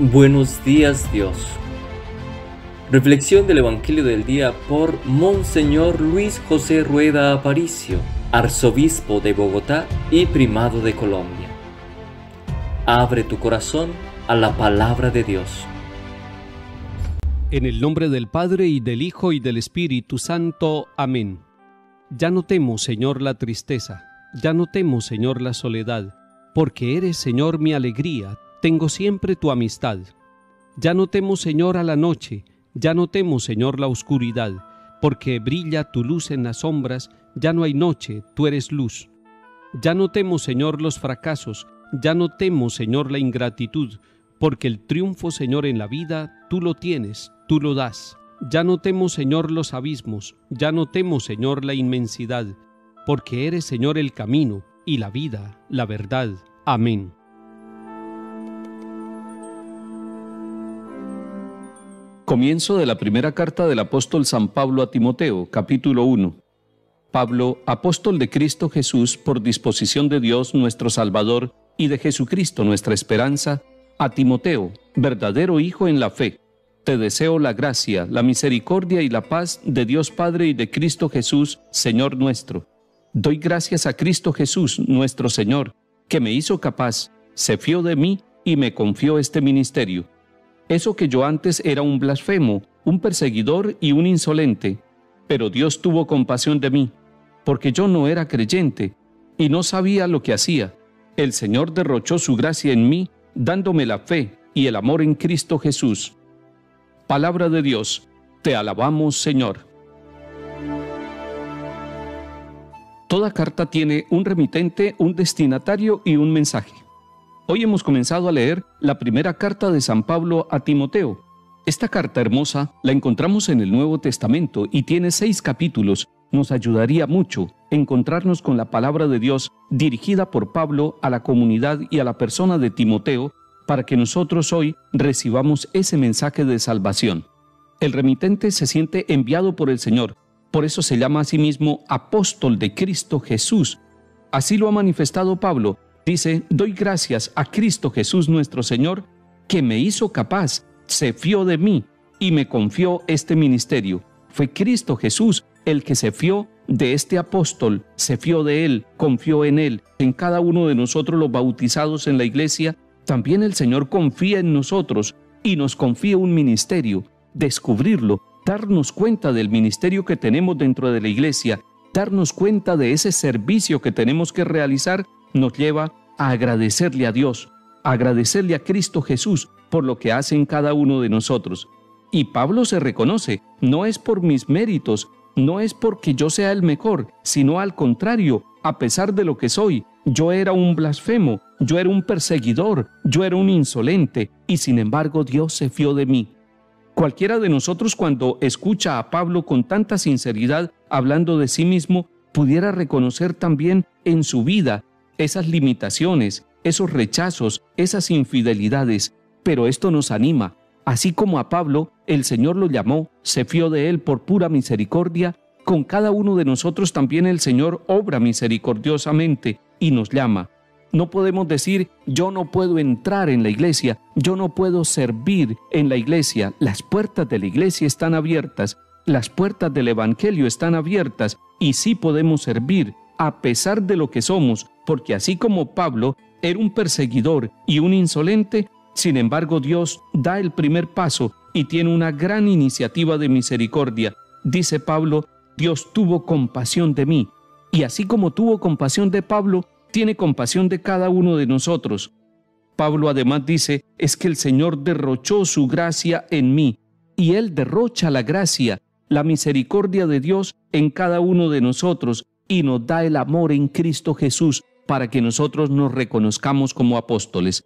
Buenos días, Dios. Reflexión del Evangelio del día por Monseñor Luis José Rueda Aparicio, arzobispo de Bogotá y primado de Colombia. Abre tu corazón a la palabra de Dios. En el nombre del Padre, y del Hijo, y del Espíritu Santo. Amén. Ya no temo, Señor, la tristeza, ya no temo, Señor, la soledad, porque eres, Señor, mi alegría, tengo siempre tu amistad. Ya no temo, Señor, a la noche, ya no temo, Señor, la oscuridad, porque brilla tu luz en las sombras, ya no hay noche, tú eres luz. Ya no temo, Señor, los fracasos, ya no temo, Señor, la ingratitud, porque el triunfo, Señor, en la vida, tú lo tienes, tú lo das. Ya no temo, Señor, los abismos, ya no temo, Señor, la inmensidad, porque eres, Señor, el camino y la vida, la verdad. Amén. Comienzo de la primera carta del apóstol San Pablo a Timoteo, capítulo 1. Pablo, apóstol de Cristo Jesús, por disposición de Dios nuestro Salvador y de Jesucristo nuestra esperanza, a Timoteo, verdadero hijo en la fe. Te deseo la gracia, la misericordia y la paz de Dios Padre y de Cristo Jesús, Señor nuestro. Doy gracias a Cristo Jesús, nuestro Señor, que me hizo capaz, se fió de mí y me confió este ministerio. Eso que yo antes era un blasfemo, un perseguidor y un insolente, pero Dios tuvo compasión de mí, porque yo no era creyente y no sabía lo que hacía. El Señor derrochó su gracia en mí, dándome la fe y el amor en Cristo Jesús. Palabra de Dios, te alabamos, Señor. Toda carta tiene un remitente, un destinatario y un mensaje. Hoy hemos comenzado a leer la primera carta de San Pablo a Timoteo. Esta carta hermosa la encontramos en el Nuevo Testamento y tiene 6 capítulos. Nos ayudaría mucho encontrarnos con la palabra de Dios dirigida por Pablo a la comunidad y a la persona de Timoteo, para que nosotros hoy recibamos ese mensaje de salvación. El remitente se siente enviado por el Señor, por eso se llama a sí mismo apóstol de Cristo Jesús. Así lo ha manifestado Pablo. Dice: doy gracias a Cristo Jesús nuestro Señor, que me hizo capaz, se fió de mí y me confió este ministerio. Fue Cristo Jesús el que se fió de este apóstol, se fió de él, confió en él. En cada uno de nosotros los bautizados en la iglesia, también el Señor confía en nosotros y nos confía un ministerio. Descubrirlo, darnos cuenta del ministerio que tenemos dentro de la iglesia, darnos cuenta de ese servicio que tenemos que realizar, nos lleva a agradecerle a Dios, a agradecerle a Cristo Jesús por lo que hace en cada uno de nosotros. Y Pablo se reconoce, no es por mis méritos, no es porque yo sea el mejor, sino al contrario, a pesar de lo que soy, yo era un blasfemo, yo era un perseguidor, yo era un insolente, y sin embargo Dios se fió de mí. Cualquiera de nosotros, cuando escucha a Pablo con tanta sinceridad hablando de sí mismo, pudiera reconocer también en su vida esas limitaciones, esos rechazos, esas infidelidades. Pero esto nos anima. Así como a Pablo, el Señor lo llamó, se fió de él por pura misericordia, con cada uno de nosotros también el Señor obra misericordiosamente y nos llama. No podemos decir: yo no puedo entrar en la iglesia, yo no puedo servir en la iglesia. Las puertas de la iglesia están abiertas, las puertas del Evangelio están abiertas y sí podemos servir a pesar de lo que somos, porque así como Pablo era un perseguidor y un insolente, sin embargo Dios da el primer paso y tiene una gran iniciativa de misericordia. Dice Pablo: Dios tuvo compasión de mí, y así como tuvo compasión de Pablo, tiene compasión de cada uno de nosotros. Pablo además dice: es que el Señor derrochó su gracia en mí, y Él derrocha la gracia, la misericordia de Dios en cada uno de nosotros, y nos da el amor en Cristo Jesús para que nosotros nos reconozcamos como apóstoles.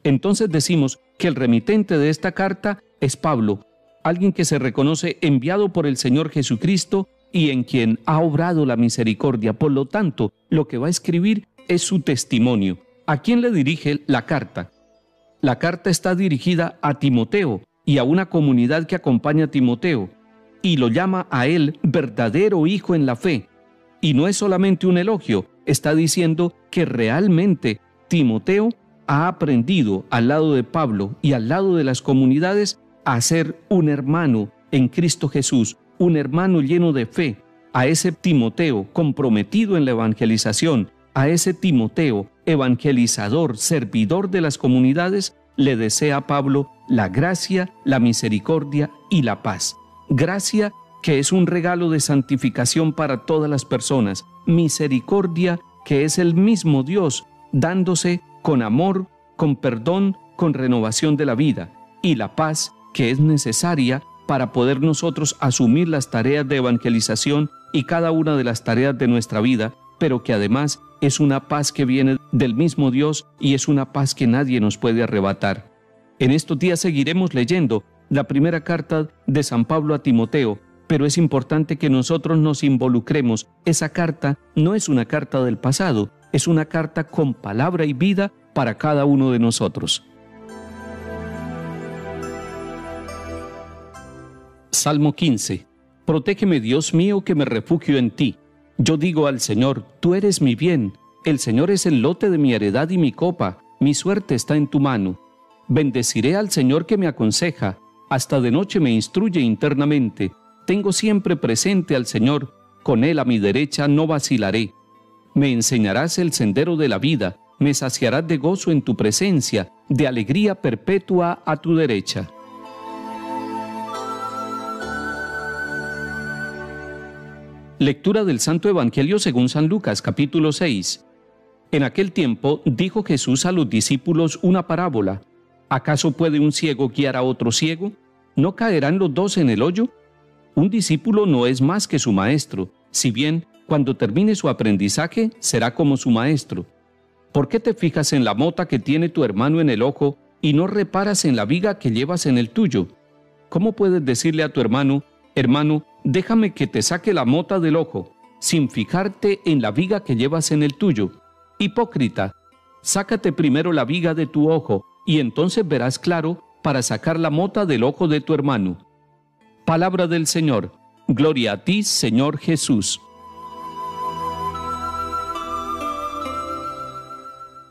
Entonces decimos que el remitente de esta carta es Pablo, alguien que se reconoce enviado por el Señor Jesucristo y en quien ha obrado la misericordia. Por lo tanto, lo que va a escribir es su testimonio. ¿A quién le dirige la carta? La carta está dirigida a Timoteo y a una comunidad que acompaña a Timoteo, y lo llama a él verdadero hijo en la fe. Y no es solamente un elogio, está diciendo que realmente Timoteo ha aprendido al lado de Pablo y al lado de las comunidades a ser un hermano en Cristo Jesús, un hermano lleno de fe. A ese Timoteo comprometido en la evangelización, a ese Timoteo evangelizador, servidor de las comunidades, le desea a Pablo la gracia, la misericordia y la paz. Gracia, que es un regalo de santificación para todas las personas. Misericordia, que es el mismo Dios dándose con amor, con perdón, con renovación de la vida. Y la paz, que es necesaria para poder nosotros asumir las tareas de evangelización y cada una de las tareas de nuestra vida, pero que además es una paz que viene del mismo Dios y es una paz que nadie nos puede arrebatar. En estos días seguiremos leyendo la primera carta de San Pablo a Timoteo, pero es importante que nosotros nos involucremos. Esa carta no es una carta del pasado, es una carta con palabra y vida para cada uno de nosotros. Salmo 15. Protégeme, Dios mío, que me refugio en ti. Yo digo al Señor, tú eres mi bien. El Señor es el lote de mi heredad y mi copa. Mi suerte está en tu mano. Bendeciré al Señor que me aconseja. Hasta de noche me instruye internamente. Tengo siempre presente al Señor. Con Él a mi derecha no vacilaré. Me enseñarás el sendero de la vida. Me saciarás de gozo en tu presencia, de alegría perpetua a tu derecha. Lectura del Santo Evangelio según San Lucas, capítulo 6. En aquel tiempo dijo Jesús a los discípulos una parábola. ¿Acaso puede un ciego guiar a otro ciego? ¿No caerán los dos en el hoyo? Un discípulo no es más que su maestro, si bien cuando termine su aprendizaje será como su maestro. ¿Por qué te fijas en la mota que tiene tu hermano en el ojo y no reparas en la viga que llevas en el tuyo? ¿Cómo puedes decirle a tu hermano, hermano, déjame que te saque la mota del ojo, sin fijarte en la viga que llevas en el tuyo? Hipócrita, sácate primero la viga de tu ojo, y entonces verás claro para sacar la mota del ojo de tu hermano. Palabra del Señor. Gloria a ti, Señor Jesús.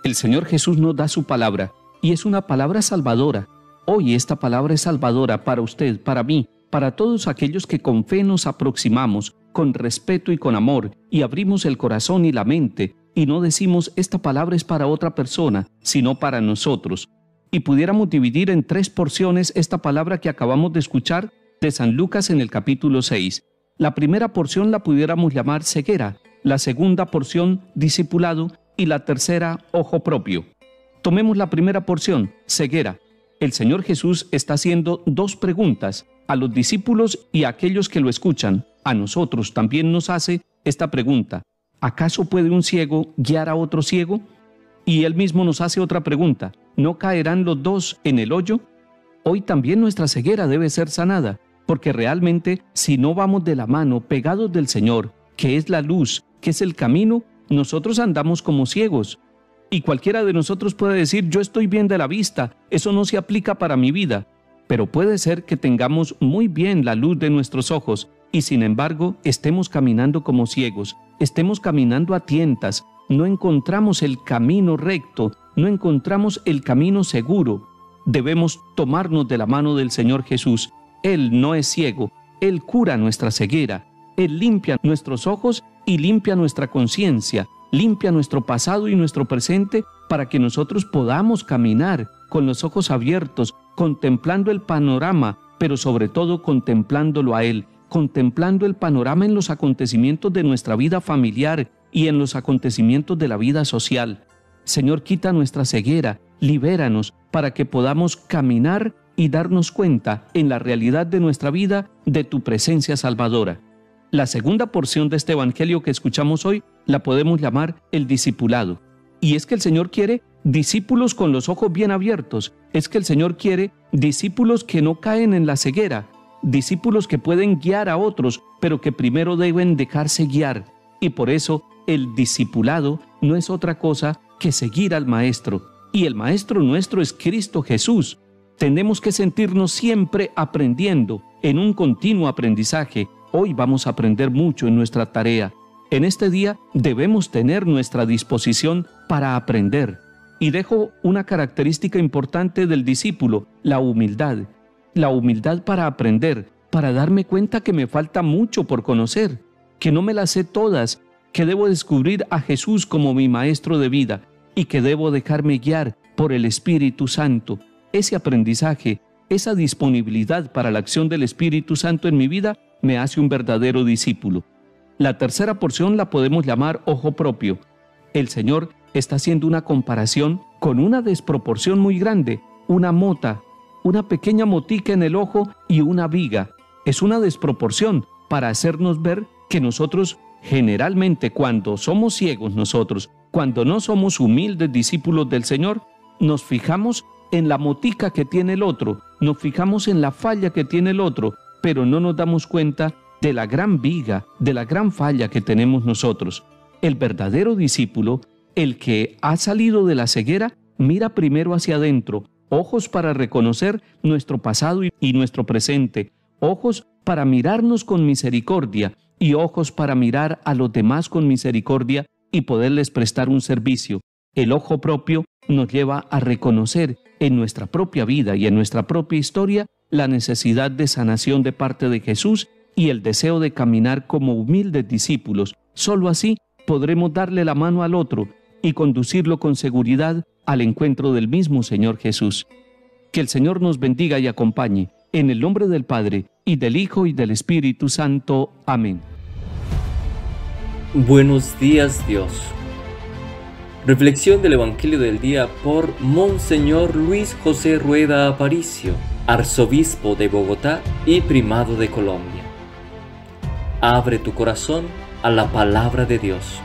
El Señor Jesús nos da su palabra, y es una palabra salvadora. Hoy esta palabra es salvadora para usted, para mí, para todos aquellos que con fe nos aproximamos, con respeto y con amor, y abrimos el corazón y la mente, y no decimos esta palabra es para otra persona, sino para nosotros. Y pudiéramos dividir en 3 porciones esta palabra que acabamos de escuchar de San Lucas en el capítulo 6. La primera porción la pudiéramos llamar ceguera, la segunda porción discipulado y la tercera ojo propio. Tomemos la primera porción, ceguera. El Señor Jesús está haciendo 2 preguntas a los discípulos y a aquellos que lo escuchan. A nosotros también nos hace esta pregunta. ¿Acaso puede un ciego guiar a otro ciego? Y Él mismo nos hace otra pregunta. ¿No caerán los dos en el hoyo? Hoy también nuestra ceguera debe ser sanada, porque realmente si no vamos de la mano, pegados del Señor, que es la luz, que es el camino, nosotros andamos como ciegos. Y cualquiera de nosotros puede decir, yo estoy bien de la vista, eso no se aplica para mi vida. Pero puede ser que tengamos muy bien la luz de nuestros ojos y sin embargo estemos caminando como ciegos, estemos caminando a tientas, no encontramos el camino recto, no encontramos el camino seguro. Debemos tomarnos de la mano del Señor Jesús. Él no es ciego, Él cura nuestra ceguera, Él limpia nuestros ojos y limpia nuestra conciencia, limpia nuestro pasado y nuestro presente para que nosotros podamos caminar con los ojos abiertos, contemplando el panorama, pero sobre todo contemplándolo a Él, contemplando el panorama en los acontecimientos de nuestra vida familiar y en los acontecimientos de la vida social. Señor, quita nuestra ceguera, libéranos para que podamos caminar y darnos cuenta en la realidad de nuestra vida de tu presencia salvadora. La segunda porción de este evangelio que escuchamos hoy la podemos llamar el discipulado. Y es que el Señor quiere discípulos con los ojos bien abiertos. Es que el Señor quiere discípulos que no caen en la ceguera, discípulos que pueden guiar a otros, pero que primero deben dejarse guiar. Y por eso el discipulado no es otra cosa que seguir al Maestro. Y el Maestro nuestro es Cristo Jesús. Tenemos que sentirnos siempre aprendiendo, en un continuo aprendizaje. Hoy vamos a aprender mucho en nuestra tarea. En este día debemos tener nuestra disposición para aprender. y dejo una característica importante del discípulo, la humildad. La humildad para aprender, para darme cuenta que me falta mucho por conocer, que no me las sé todas, que debo descubrir a Jesús como mi maestro de vida y que debo dejarme guiar por el Espíritu Santo. Ese aprendizaje, esa disponibilidad para la acción del Espíritu Santo en mi vida me hace un verdadero discípulo. La tercera porción la podemos llamar ojo propio. El Señor está haciendo una comparación con una desproporción muy grande, una mota, una pequeña motica en el ojo y una viga. Es una desproporción para hacernos ver que nosotros generalmente cuando somos ciegos nosotros, cuando no somos humildes discípulos del Señor, nos fijamos en la motica que tiene el otro, nos fijamos en la falla que tiene el otro, pero no nos damos cuenta de la gran viga, de la gran falla que tenemos nosotros. El verdadero discípulo, el que ha salido de la ceguera, mira primero hacia adentro, ojos para reconocer nuestro pasado y nuestro presente, ojos para mirarnos con misericordia y ojos para mirar a los demás con misericordia y poderles prestar un servicio. El ojo propio nos lleva a reconocer en nuestra propia vida y en nuestra propia historia la necesidad de sanación de parte de Jesús y el deseo de caminar como humildes discípulos. Solo así podremos darle la mano al otro y conducirlo con seguridad al encuentro del mismo Señor Jesús. Que el Señor nos bendiga y acompañe, en el nombre del Padre, y del Hijo, y del Espíritu Santo. Amén. Buenos días, Dios. Reflexión del Evangelio del día por Monseñor Luis José Rueda Aparicio, arzobispo de Bogotá y primado de Colombia. Abre tu corazón a la palabra de Dios.